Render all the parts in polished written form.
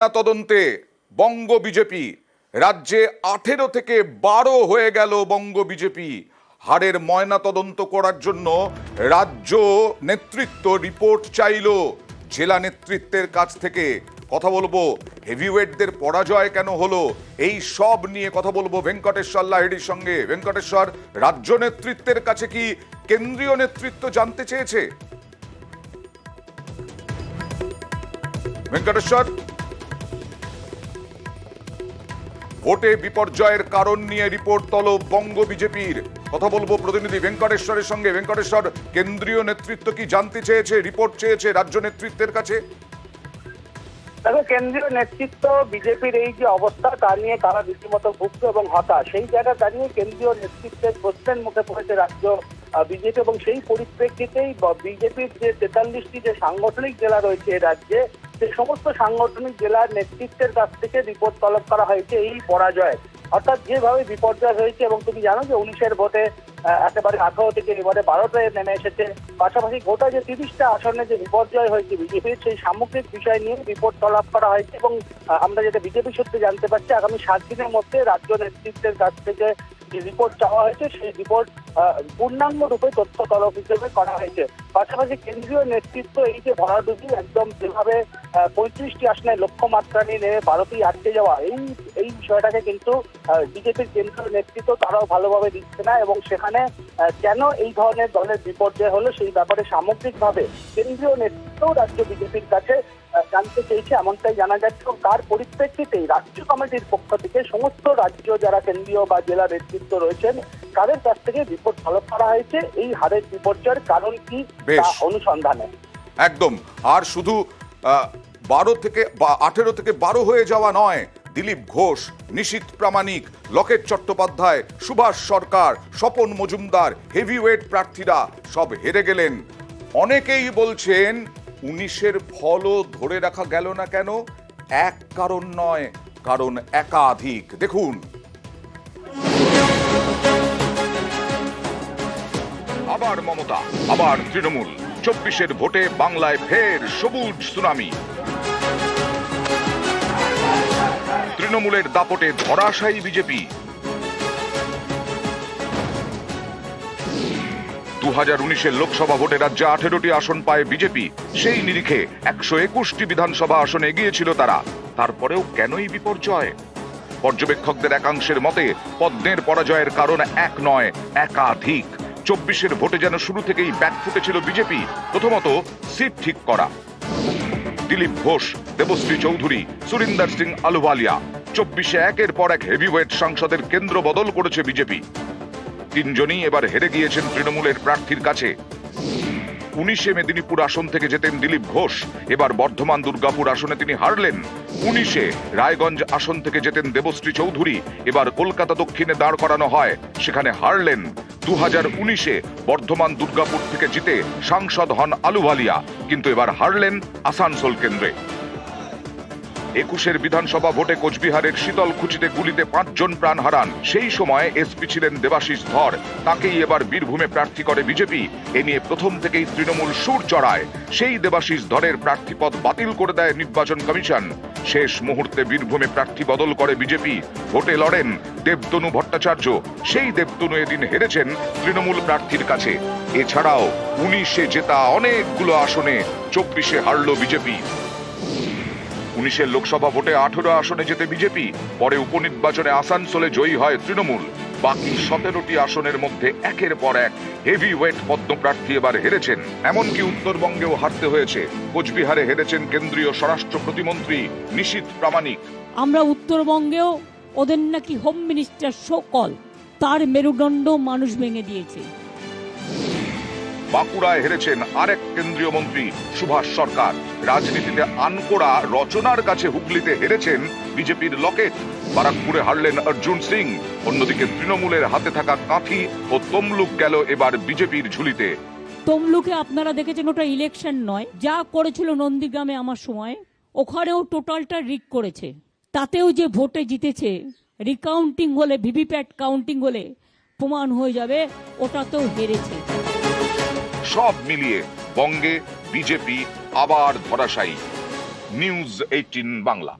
তদন্তে বঙ্গ বিজেপি রাজ্যে 18 থেকে 12 হয়ে গেল বঙ্গ বিজেপি। হারের ময়না তদন্ত করার জন্য রাজ্য নেতৃত্ব রিপোর্ট চাইল জেলা নেতৃত্বের কাছ থেকে। কথা বলবো হেভিওয়েটদের পরাজয় কেন হলো, এই সব নিয়ে কথা বলবো ভেঙ্কটেশ্বর লাহিড়ির সঙ্গে। ভেঙ্কটেশ্বর, রাজ্য নেতৃত্বের কাছে কি কেন্দ্রীয় নেতৃত্ব জানতে চেয়েছে? ভেঙ্কটেশ্বর, ভোটে বিপর্যয়ের কারণ নিয়ে রিপোর্ট তলব বঙ্গ বিজেপির। কথা বলবো প্রতিনিধি ভেঙ্কটেশ্বরের সঙ্গে। ভেঙ্কটেশ্বর, কেন্দ্রীয় নেতৃত্ব কি জানতে চেয়েছে, রিপোর্ট চেয়েছে রাজ্য নেতৃত্বের কাছে? দেখো, কেন্দ্রীয় নেতৃত্ব বিজেপির এই যে অবস্থা তা নিয়ে তারা রীতিমতো ভুক্ত এবং হতাশ। সেই জায়গা দাঁড়িয়ে কেন্দ্রীয় নেতৃত্বের প্রশ্নের মুখে পড়েছে রাজ্য বিজেপি, এবং সেই পরিপ্রেক্ষিতেই বিজেপির যে 43টি যে সাংগঠনিক জেলা রয়েছে রাজ্যে, সেই সমস্ত সাংগঠনিক জেলার নেতৃত্বের কাছ থেকে রিপোর্ট তলব করা হয়েছে এই পরাজয়, অর্থাৎ যেভাবে বিপর্যয় হয়েছে। এবং তুমি জানো যে 19-এর ভোটে একেবারে 18 থেকে এবারে 12টায় নেমে এসেছে। পাশাপাশি গোটা যে 30টা আসনে যে বিপর্যয় হয়েছে বিজেপির, সেই সামগ্রিক বিষয় নিয়ে রিপোর্ট তলব করা হয়েছে। এবং আমরা যেটা বিজেপি সূত্রে জানতে পারছি, আগামী 7 দিনের মধ্যে রাজ্য নেতৃত্বের কাছ থেকে যে রিপোর্ট চাওয়া হয়েছে, সেই রিপোর্ট পূর্ণাঙ্গ রূপে তথ্য তলব হিসেবে করা হয়েছে। পাশাপাশি কেন্দ্রীয় নেতৃত্ব এই যে ভরাডুবি, একদম যেভাবে 35টি আসনে লক্ষ্যমাত্রা নিয়ে নেমে 12টি আটকে যাওয়া, এই বিষয়টাকে কিন্তু বিজেপির কেন্দ্রীয় নেতৃত্ব তারাও ভালোভাবে দিচ্ছে না। এবং সেখানে কেন এই ধরনের দলের বিপর্যয় হলো, সেই ব্যাপারে সামগ্রিকভাবে কেন্দ্রীয় নেতৃত্ব রাজ্য বিজেপির কাছে জানতে চেয়েছে, এমনটাই জানা যাচ্ছে। তার পরিপ্রেক্ষিতেই রাজ্য কমিটির পক্ষ থেকে সমস্ত রাজ্য যারা কেন্দ্রীয় বা জেলা নেতৃত্ব রয়েছেন, তাদের কাছ থেকে রিপোর্ট তলব করা হয়েছে এই হারের বিপর্যয়ের কারণ কি তা অনুসন্ধানে। একদম। আর শুধু 18 থেকে 12 হয়ে যাওয়া নয়, দিলীপ ঘোষ, নিশীথ প্রামাণিক, লকেট চট্টোপাধ্যায়, সুভাষ সরকার, স্বপন মজুমদার, হেভিওয়েট প্রার্থীরা সব হেরে গেলেন। অনেকেই বলছেন 19-এর ফলও ধরে রাখা গেল না কেন? এক কারণ নয়, কারণ একাধিক। দেখুন, আবার মমতা, আবার তৃণমূল। 24-এর ভোটে বাংলায় ফের সবুজ সুনামি। তৃণমূলের দাপটে ধরাশায়ী বিজেপি। 2019-এর লোকসভা ভোটে রাজ্যে 18টি আসন পায় বিজেপি। সেই নিরিখে 121টি বিধানসভা আসনে এগিয়েছিল তারা। তারপরেও কেনই বিপর্যয়? পর্যবেক্ষকদের একাংশের মতে পদ্মের পরাজয়ের কারণ এক নয়, একাধিক। 24-এর ভোটে যেন শুরু থেকেই ব্যাকফুটে ছিল বিজেপি। প্রথমত, সিট ঠিক করা। দিলীপ ঘোষ, দেবশ্রী চৌধুরী, সুরিন্দর সিং আলুওয়ালিয়া। 24-এ একের পর এক হেভিওয়েট সাংসদের কেন্দ্র বদল করেছে বিজেপি। 3জনই এবার হেরে গিয়েছেন তৃণমূলের প্রার্থীর কাছে। 19-এ মেদিনীপুর আসন থেকে যেতেন দিলীপ ঘোষ, এবার বর্ধমান দুর্গাপুর আসনে তিনি হারলেন। 19-এ রায়গঞ্জ আসন থেকে যেতেন দেবশ্রী চৌধুরী, এবার কলকাতা দক্ষিণে দাঁড় করানো হয়, সেখানে হারলেন। 2019-এ বর্ধমান দুর্গাপুর থেকে জিতে সাংসদ হন আলুওয়ালিয়া, কিন্তু এবার হারলেন আসানসোল কেন্দ্রে। 21-এর বিধানসভা ভোটে কোচবিহারের শীতলকুচিতে গুলিতে 5 জন প্রাণ হারান। সেই সময় এসপি ছিলেন দেবাশিস ধর, তাকেই এবার বীরভূমে প্রার্থী করে বিজেপি। এ নিয়ে প্রথম থেকেই তৃণমূল সুর চড়ায়। সেই দেবাশিস ধরের প্রার্থীপদ বাতিল করে দেয় নির্বাচন কমিশন। শেষ মুহূর্তে বীরভূমে প্রার্থী বদল করে বিজেপি। ভোটে লড়েন দেবতনু ভট্টাচার্য। সেই দেবতনু এদিন হেরেছেন তৃণমূল প্রার্থীর কাছে। এছাড়াও 19-এ জেতা অনেকগুলো আসনে 24-এ হারল বিজেপি। 19-এর লোকসভা ভোটে 18 আসনে যেতে বিজেপি, পরে উপনির্বাচনে আসানসোলে জয়ী হয় তৃণমূল। বাকি 17টি আসনের মধ্যে একের পর এক হেভিওয়েট পদ্মপ্রার্থী এবার হেরেছেন। এমনকি উত্তরবঙ্গেও হারতে হয়েছে। কোচবিহারে হেরেছেন কেন্দ্রীয় স্বরাষ্ট্র প্রতিমন্ত্রী নিশীথ প্রামাণিক। আমরা উত্তরবঙ্গেও ওদের নাকি হোম মিনিস্টার সকল, তার মেরুদণ্ড মানুষ ভেঙে দিয়েছে। বাঁকুড়ায় হেরেছেন আরেক কেন্দ্রীয় মন্ত্রী সুভাষ সরকার। রাজনীতিতে আনকোড়া রচনার কাছে হুগলিতে হেরেছেন বিজেপির লকেট। বারাকপুরে হারলেন অর্জুন সিং। অন্যদিকে তৃণমূলের হাতে থাকা কাঁথি ও তমলুক গেল এবার বিজেপির ঝুলিতে। তমলুকে আপনারা দেখেছেন ওটা ইলেকশন নয়, যা করেছিল নন্দীগ্রামে আমার সময়, ওখানেও টোটালটা রিক করেছে। তাতেও যে ভোটে জিতেছে, রিকাউন্টিং হলে, ভিভিপ্যাট কাউন্টিং হলে প্রমাণ হয়ে যাবে ওটাতেও হেরেছে। সব মিলিয়ে বঙ্গে বিজেপি আবার ধরাশায়ী। নিউজ 18 বাংলা।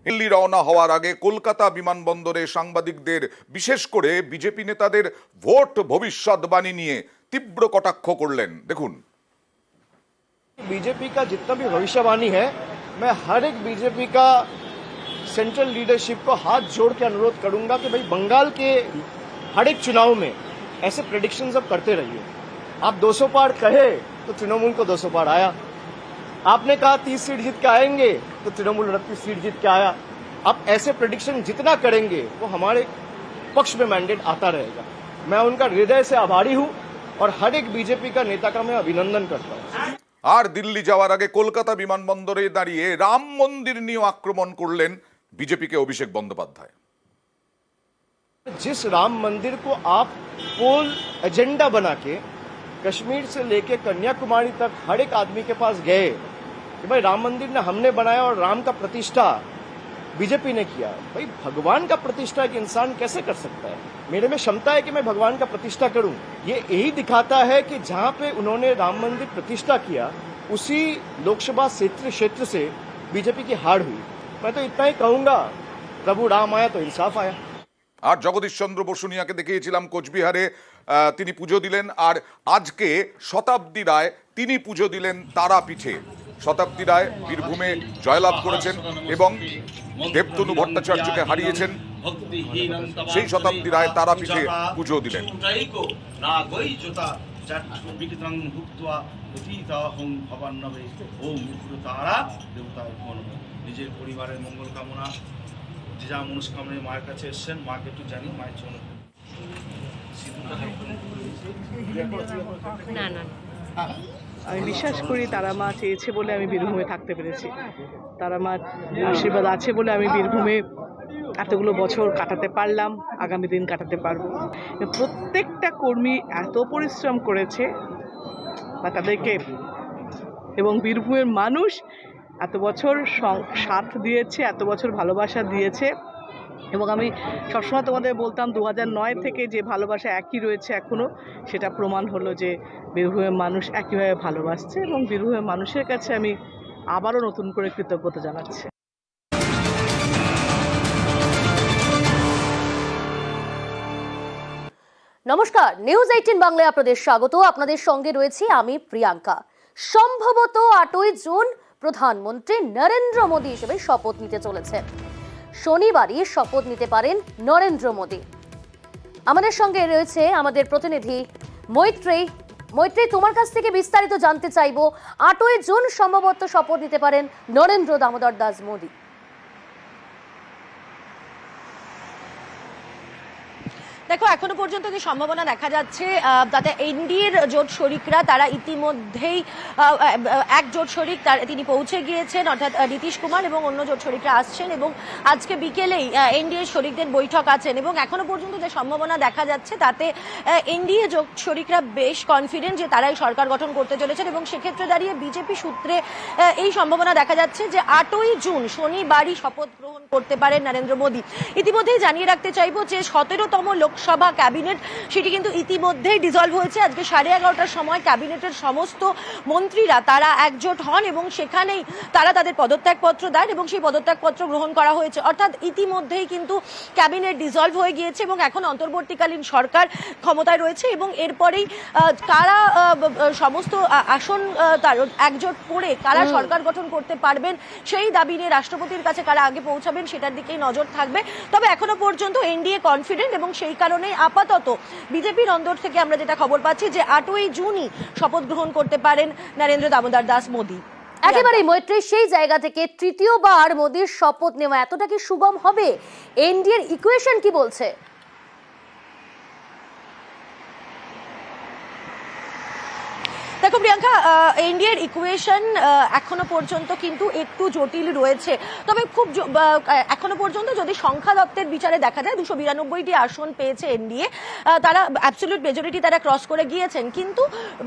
দিল্লি রওনা হওয়ার আগে কলকাতা বিমানবন্দরে সাংবাদিকদের, বিশেষ করে বিজেপি নেতাদের ভোট ভবিষ্যৎবাণী নিয়ে তীব্র কটাক্ষ করলেন। দেখুন। बीजेपी का जितना भी भविष्यवाणी है, मैं हर एक बीजेपी का सेंट्रल लीडरशिप को हाथ जोड़ के अनुरोध करूंगा कि भाई बंगाल के हर एक चुनाव में ऐसे प्रेडिक्शंस अब करते रहिए। आप 200 पार कहे तो तृणमूल को 200 पार आया, आपने कहा 30 सीट जीत के आएंगे तो तृणमूल 29 सीट जीत के आया। आप ऐसे प्रेडिक्शन जितना करेंगे वो हमारे पक्ष में मैंडेट आता रहेगा। मैं उनका हृदय से आभारी हूं और हर एक बीजेपी का नेता का मैं अभिनंदन करता हूं। আর দিল্লি যাওয়ার আগে কলকাতা বিমানবন্দরে দাঁড়িয়ে রাম মন্দির নিয়ে আক্রমণ করলেন বিজেপিকে অভিষেক বন্দ্যোপাধ্যায়। जिस राम मंदिर को आप पोल एजेंडा बना के कश्मीर से लेके कन्याकुमारी तक हर एक आदमी के पास गए कि भाई राम मंदिर ने हमने बनाया और राम का प्रतिष्ठा बीजेपी ने किया। भाई भगवान का प्रतिष्ठा एक इंसान कैसे कर सकता है? मेरे में क्षमता है कि मैं भगवान का प्रतिष्ठा करूं। ये यही दिखाता है कि जहां पे उन्होंने राम मंदिर प्रतिष्ठा किया उसी लोकसभा क्षेत्र से बीजेपी की हार हुई। मैं तो इतना ही कहूंगा, प्रभु राम आया तो इंसाफ आया। আর জগদীশ চন্দ্র বসুনিয়াকে দেখিয়েছিলাম কোচবিহারে, তিনি পুজো দিলেন। আর আজকে শতাব্দী রায়, তিনি পুজো দিলেন তারাপীঠে। শতাব্দী রায় বীরভূমে জয়লাভ করেছেন এবং দেবতনু ভট্টাচার্যকে হারিয়েছেন। সেই শতাব্দী রায় তারাপীঠে পুজো দিলেন। নিজের পরিবারের মঙ্গল কামনা, যে যা মনস্কামনায় মায়ের কাছে এসছেন, মাকে একটু জানিয়ে মায়ের জন্য না না আমি বিশ্বাস করি তারা মা চেয়েছে বলে আমি বীরভূমে থাকতে পেরেছি, তারা মার আশীর্বাদ আছে বলে আমি বীরভূমে এতগুলো বছর কাটাতে পারলাম, আগামী দিন কাটাতে পারবো। প্রত্যেকটা কর্মী এত পরিশ্রম করেছে বা তাদেরকে, এবং বীরভূমের মানুষ এত বছর সাথ দিয়েছে, এত বছর ভালোবাসা দিয়েছে। এবং আমি সবসময় তোমাদের বলতাম 2009 থেকে যে ভালোবাসা একই রয়েছে এখনও, সেটা প্রমাণ হলো যে বীরভূমের মানুষ একইভাবে ভালোবাসছে এবং বীরভূমের মানুষের কাছে আমি আবারও নতুন করে কৃতজ্ঞতা জানাচ্ছি। নমস্কার, নিউজ 18 বাংলায় আপনাদের স্বাগত। আপনাদের সঙ্গে রয়েছি আমি প্রিয়াঙ্কা। সম্ভবত 8ই জুন প্রধানমন্ত্রী নরেন্দ্র মোদী হিসেবে শপথ নিতে চলেছেন। শনিবারই শপথ নিতে পারেন নরেন্দ্র মোদী। আমাদের সঙ্গে রয়েছে আমাদের প্রতিনিধি মৈত্রেয়ী। মৈত্রেয়ী, তোমার কাছ থেকে বিস্তারিত জানতে চাইবো, 8ই জুন সম্ভবত শপথ নিতে পারেন নরেন্দ্র দামোদর দাস মোদী। দেখো, এখনো পর্যন্ত যে সম্ভাবনা দেখা যাচ্ছে তাতে এনডিএর জোট শরিকরা তারা ইতিমধ্যেই এক জোট শরিক তিনি পৌঁছে গিয়েছেন, অর্থাৎ নীতিশ কুমার, এবং অন্য জোট শরিকরা আসছেন এবং আজকে বিকেলেই এনডিএ শরিকদের বৈঠক আছেন। এবং এখনো পর্যন্ত যে সম্ভাবনা দেখা যাচ্ছে তাতে এনডিএ জোট শরিকরা বেশ কনফিডেন্ট যে তারাই সরকার গঠন করতে চলেছেন। এবং সেক্ষেত্রে দাঁড়িয়ে বিজেপি সূত্রে এই সম্ভাবনা দেখা যাচ্ছে যে 8ই জুন শনিবারই শপথ গ্রহণ করতে পারেন নরেন্দ্র মোদী। ইতিমধ্যেই জানিয়ে রাখতে চাইবো যে 17তম লোকসভা ক্যাবিনেট সেটি কিন্তু ইতিমধ্যেই ডিসলভ হয়েছে। আজকে 11:30টার সময় ক্যাবিনেটের সমস্ত মন্ত্রীরা তারা একজোট হন এবং সেখানেই তারা তাদের পদত্যাগপত্র দেন এবং সেই পদত্যাগপত্র গ্রহণ করা হয়েছে। অর্থাৎ ইতিমধ্যেই কিন্তু ক্যাবিনেট ডিসলভ হয়ে গিয়েছে এবং এখন অন্তর্বর্তীকালীন সরকার ক্ষমতায় রয়েছে। এবং এরপরেই কারা সমস্ত আসন একজোট করে কারা সরকার গঠন করতে পারবেন সেই দাবি নিয়ে রাষ্ট্রপতির কাছে কারা আগে পৌঁছাবেন সেটার দিকেই নজর থাকবে। তবে এখনো পর্যন্ত এনডিএ কনফিডেন্ট এবং সেই কারণে আপাতত বিজেপির অন্দর থেকে আমরা যেটা খবর পাচ্ছি যে 8ই জুনই শপথ গ্রহণ করতে পারেন নরেন্দ্র দামোদর দাস মোদী। একেবারেই মৈত্রী, সেই জায়গা থেকে তৃতীয়বার মোদীর শপথ নেওয়া এতটা কি সুগম হবে? এনডিএর ইকুয়েশন কি বলছে? দেখো প্রিয়াঙ্কা, এনডিএর ইকুয়েশন এখনো পর্যন্ত কিন্তু একটু জটিল রয়েছে। তবে খুব এখনো পর্যন্ত যদি সংখ্যা দত্তের বিচারে দেখা যায় 292টি আসন পেয়েছে এনডিএ, তারা অ্যাবসলিউট মেজরিটি তারা ক্রস করে গিয়েছেন। কিন্তু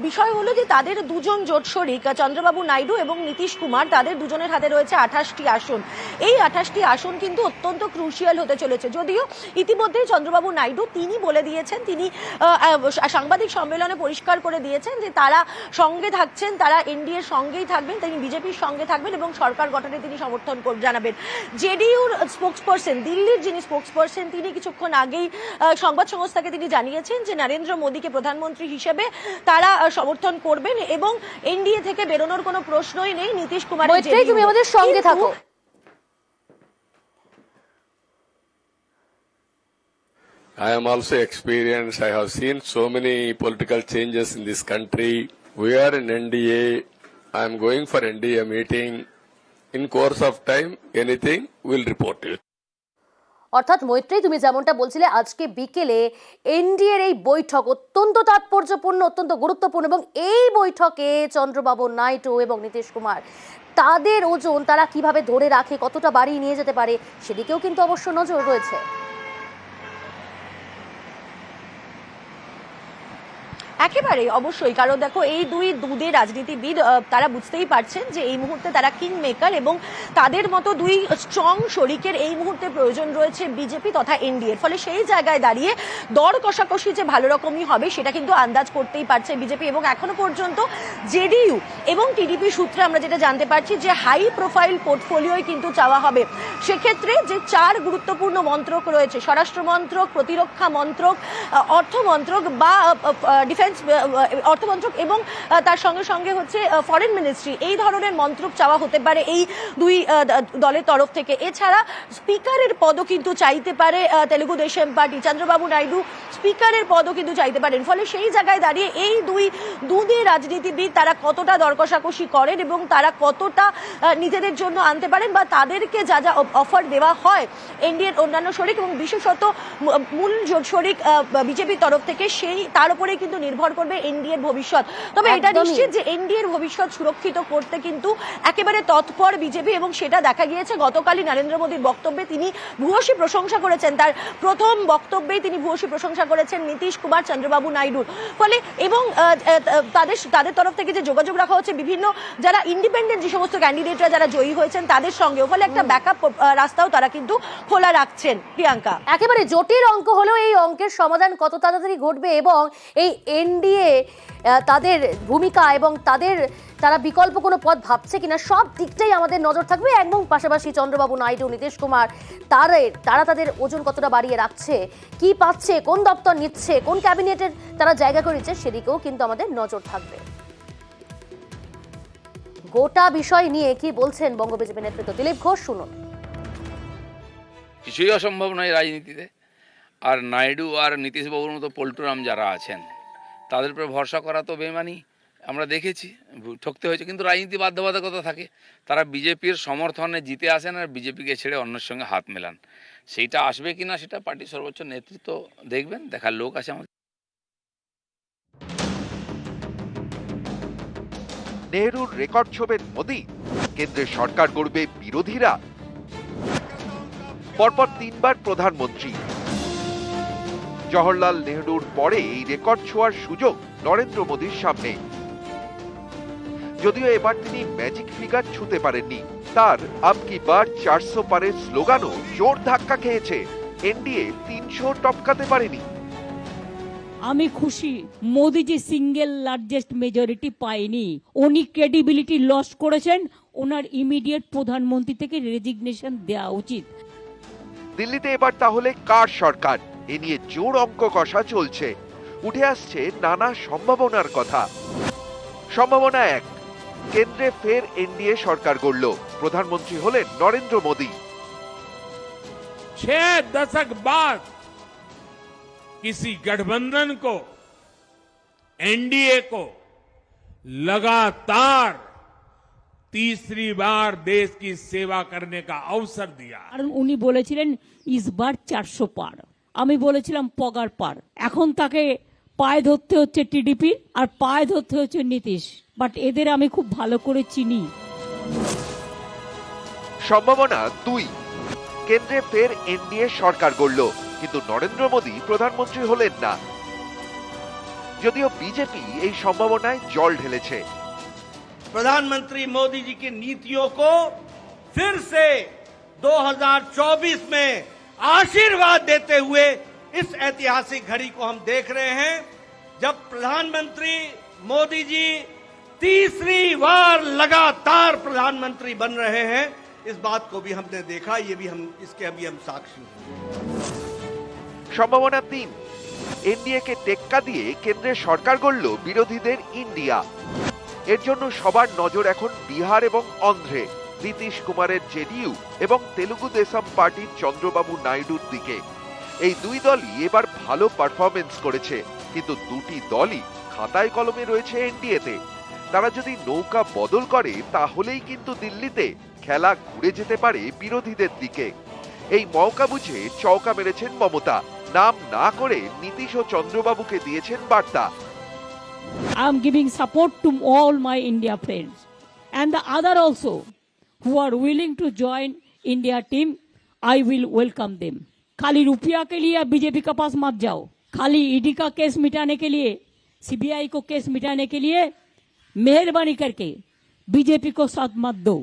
বিষয় হলো যে তাদের দুজন জোট শরিক চন্দ্রবাবু নাইডু এবং নীতিশ কুমার, তাদের দুজনের হাতে রয়েছে 28টি আসন। এই 28টি আসন কিন্তু অত্যন্ত ক্রুশিয়াল হতে চলেছে। যদিও ইতিমধ্যেই চন্দ্রবাবু নাইডু তিনি বলে দিয়েছেন, তিনি সাংবাদিক সম্মেলনে পরিষ্কার করে দিয়েছেন যে তারা সঙ্গে থাকছেন, তারা এনডিএর সঙ্গেই থাকবেন, তিনি বিজেপির সঙ্গে থাকবেন এবং সরকার গঠনে তিনি সমর্থন জানাবেন। জেডিইউর স্পোক্সপারসন, দিল্লির যিনি স্পোক্সপারসন, তিনি কিছুক্ষণ আগেই সংবাদ সংস্থাকে তিনি জানিয়েছেন যে নরেন্দ্র মোদীকে প্রধানমন্ত্রী হিসেবে তারা সমর্থন করবেন এবং এনডিএ থেকে বেরোনোর কোনো প্রশ্নই নেই নীতিশ কুমারের। মৈত্রেয়ী, তুমি আমাদের সঙ্গে থাকো। I am also experienced. I have seen so many political changes in this country. We are in NDA. I am going for NDA meeting. In course of time, anything we'll report it. অর্থাৎ মৈত্রেয়ী, তুমি যেমনটা বলছিলে আজকে বিকেলে এনডিএর এই বৈঠক অত্যন্ত তাৎপর্যপূর্ণ, অত্যন্ত গুরুত্বপূর্ণ এবং এই বৈঠকে চন্দ্রবাবু নাইডু এবং নীতিশ কুমার তাদের ওজন তারা কিভাবে ধরে রাখে, কতটা বাড়িয়ে নিয়ে যেতে পারে সেদিকেও কিন্তু অবশ্য নজর রয়েছে। একেবারে অবশ্যই, কারণ দেখো এই দুই রাজনীতিবিদ তারা বুঝতেই পারছেন যে এই মুহূর্তে তারা কিং মেকার এবং তাদের মতো দুই স্ট্রং শরিকের এই মুহূর্তে প্রয়োজন রয়েছে বিজেপি তথা এনডিএর। ফলে সেই জায়গায় দাঁড়িয়ে দর কষাকষি যে ভালো রকমই হবে সেটা কিন্তু আন্দাজ করতেই পারছে বিজেপি। এবং এখনো পর্যন্ত জেডিইউ এবং টিডিপি সূত্রে আমরা যেটা জানতে পারছি যে হাই প্রোফাইল পোর্টফোলিওই কিন্তু চাওয়া হবে। সেক্ষেত্রে যে 4 গুরুত্বপূর্ণ মন্ত্রক রয়েছে, স্বরাষ্ট্র মন্ত্রক, প্রতিরক্ষা মন্ত্রক, অর্থ মন্ত্রক বা ডিফেন্স অর্থমন্ত্রক এবং তার সঙ্গে সঙ্গে হচ্ছে ফরেন মিনিস্ট্রি, এই ধরনের মন্ত্রক চাওয়া হতে পারে এই দুই দলের তরফ থেকে। এছাড়া স্পিকারের পদও কিন্তু চাইতে পারে তেলুগু দেশম পার্টি, চন্দ্রবাবু নাইডু স্পিকারের পদও কিন্তু চাইতে পারেন। ফলে সেই জায়গায় দাঁড়িয়ে এই দুই রাজনীতিবিদ তারা কতটা দরকষাকষি করেন এবং তারা কতটা নিজেদের জন্য আনতে পারেন বা তাদেরকে যা যা অফার দেওয়া হয় এনডিএর অন্যান্য শরিক এবং বিশেষত মূল জোট শরিক বিজেপির তরফ থেকে, সেই তার উপরে কিন্তু নির্ভর করবে এনডিএর ভবিষ্যৎ। তবে এটা নিশ্চিত যে এনডিএর ভবিষ্যৎ সুরক্ষিত করতে কিন্তু একেবারে তৎপর বিজেপি এবং সেটা দেখা গিয়েছে গতকালই নরেন্দ্র মোদীর বক্তব্যে। তিনি ভূয়সী প্রশংসা করেছেন, তার প্রথম বক্তব্যেই তিনি ভূয়সী প্রশংসা করেছেন নীতিশ কুমার, চন্দ্রবাবু নাইডুর। ফলে এবং তাদের তরফ থেকে যে যোগাযোগ রাখা হচ্ছে বিভিন্ন যারা ইন্ডিপেন্ডেন্ট যে সমস্ত ক্যান্ডিডেটরা যারা জয়ী হয়েছেন তাদের সঙ্গেও, ফলে একটা ব্যাকআপ রাস্তাও তারা কিন্তু খোলা রাখছেন। প্রিয়াঙ্কা, একেবারে জটিল অঙ্ক হলেও এই অঙ্কের সমাধান কত তাড়াতাড়ি ঘটবে এবং এই এনডিএ তাদের ভূমিকা এবং তারা বিকল্প কোনো পথ ভাবছে কিনা সব দিকটাই আমাদের নজর থাকবে। এবং পাশাপাশি চন্দ্রবাবু নাইডু, নীতিশ কুমার তারা তাদের ওজন কতটা বাড়িয়ে রাখছে, কি পাচ্ছে, কোন দপ্তর নিচ্ছে, কোন ক্যাবিনেটের তারা জায়গা করে নিচ্ছে সেদিকেও কিন্তু আমাদের নজর থাকবে। গোটা বিষয় নিয়ে কি বলছেন বঙ্গ বিজেপি নেতৃত্ব, দিলীপ ঘোষ শুনুন। কিছুই অসম্ভব নয় রাজনীতিতে। আর নাইডু আর নীতিশবাবুর মতো পল্টুরাম যারা আছেন তাদের উপরে ভরসা করা তো বেমানি, আমরা দেখেছি ঠকতে হয়েছে। কিন্তু রাজনীতি বাধ্যবাধকতা থাকে, তারা বিজেপির সমর্থনে জিতে আসেন আর বিজেপিকে ছেড়ে অন্যের সঙ্গে হাত মেলান। সেইটা আসবে কিনা সেটা পার্টির সর্বোচ্চ নেতৃত্ব দেখবেন, দেখার লোক আছে আমাদের। নেহরুর রেকর্ড ছোবেন মোদি, কেন্দ্রের সরকার গড়বে বিরোধীরা। পরপর 3 বার প্রধানমন্ত্রী, জওহরলাল নেহরুর পরে এই রেকর্ড ছোঁয়ার সুযোগ নরেন্দ্র মোদীর সামনে। যদিও এবার তিনি ম্যাজিক ফিগার ছুঁতে পারেননি, তার আব কি বার 400 পারের স্লোগানও জোর ধাক্কা খেয়েছে, এনডিএ 300 টপকাতে পারেনি। আমি খুশি মোদিজি সিঙ্গেল লার্জেস্ট মেজরিটি পায়নি, উনি ক্রেডিবিলিটি লস করেছেন, ওনার ইমিডিয়েট প্রধানমন্ত্রী থেকে রেজিগনেশন দেওয়া উচিত। দিল্লিতে এবার তাহলে কার সরকার, এ নিয়ে জোর অঙ্ক কষা চলছে। উঠে আসছে নানা সম্ভাবনার কথা। সম্ভাবনা 1, কেন্দ্রে ফের এনডিএ সরকার গড়ল, প্রধানমন্ত্রী হলেন নরেন্দ্র মোদী। 6 दशक बाद किसी गठबंधन को, एनडीए को लगातार तीसरी बार देश की सेवा करने का अवसर दिया। কারণ উনি বলেছিলেন ইসবার 400 পার, আমি বলেছিলাম পগার পার। এখন তাকে পায়ে ধরতে হচ্ছে টিডিপি আর পায়ে ধরতে হচ্ছে নীতিশ, বাট এদের আমি খুব ভালো করে চিনি। সম্ভাবনা 2, কেন্দ্রে ফের এনডিএ সরকার গড়ল, কিন্তু নরেন্দ্র মোদী প্রধানমন্ত্রী হলেন না। যদিও বিজেপি এই সম্ভাবনায় জল ঢেলেছে। प्रधानमंत्री मोदी जी की नीतियों को फिर से 2024 में आशीर्वाद देते हुए इस ऐतिहासिक घड़ी को हम देख रहे हैं, जब प्रधानमंत्री मोदी जी तीसरी बार लगातार प्रधानमंत्री बन रहे हैं। इस बात को भी हमने देखा, ये भी हम इसके अभी हम साक्षी हैं। সম্ভাবনা 3, এনডিএ কে টেক্কা দিয়ে কেন্দ্রের সরকার গড়ল বিরোধীদের ইন্ডিয়া। এর জন্য সবার নজর এখন বিহার এবং অন্ধ্রে নীতিশ কুমারের জেডিইউ এবং তেলুগু দেশম পার্টির চন্দ্রবাবু নাইডুর দিকে। এই দুই দলই এবার ভালো পারফরমেন্স করেছে, কিন্তু দুটি দলই খাতায় কলমে রয়েছে এনডিএতে। তারা যদি নৌকা বদল করে তাহলেই কিন্তু দিল্লিতে খেলা ঘুরে যেতে পারে বিরোধীদের দিকে। এই মৌকা বুঝে চৌকা মেরেছেন মমতা, নাম না করে নীতিশ ও চন্দ্রবাবুকে দিয়েছেন বার্তা। I am giving support to all my India friends and the other also who are willing to join India team. I will welcome them. खाली रुपया के लिए बीजेपी के पास मत जाओ, खाली ईडी का केस मिटाने के लिए, सीबीआई को केस मिटाने के लिए मेहरबानी करके बीजेपी को साथ मत दो।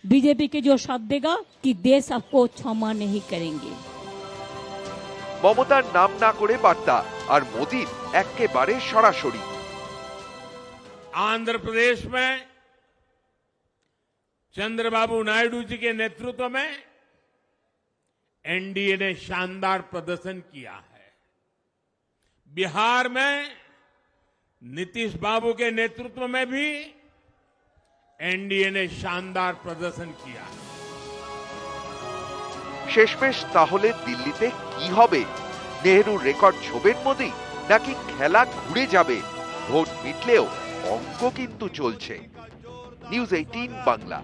बीजेपी के जो साथ देगा कि देश आपको क्षमा नहीं करेंगे। মমতার নাম না করে বার্তা, আর মোদির একেবারে সরাসরি। आंध्र प्रदेश में चंद्रबाबू नायडू जी के नेतृत्व में एनडीए ने शानदार प्रदर्शन किया है। बिहार में नीतीश बाबू के नेतृत्व में भी एनडीए ने शानदार प्रदर्शन किया है। শেষমেশ তাহলে দিল্লিতে কি হবে? নেহরুর রেকর্ড ছোবেন মোদি, নাকি খেলা ঘুরে যাবে? ভোট মিটলেও অঙ্ক কিন্তু চলছে। নিউজ 18 বাংলা।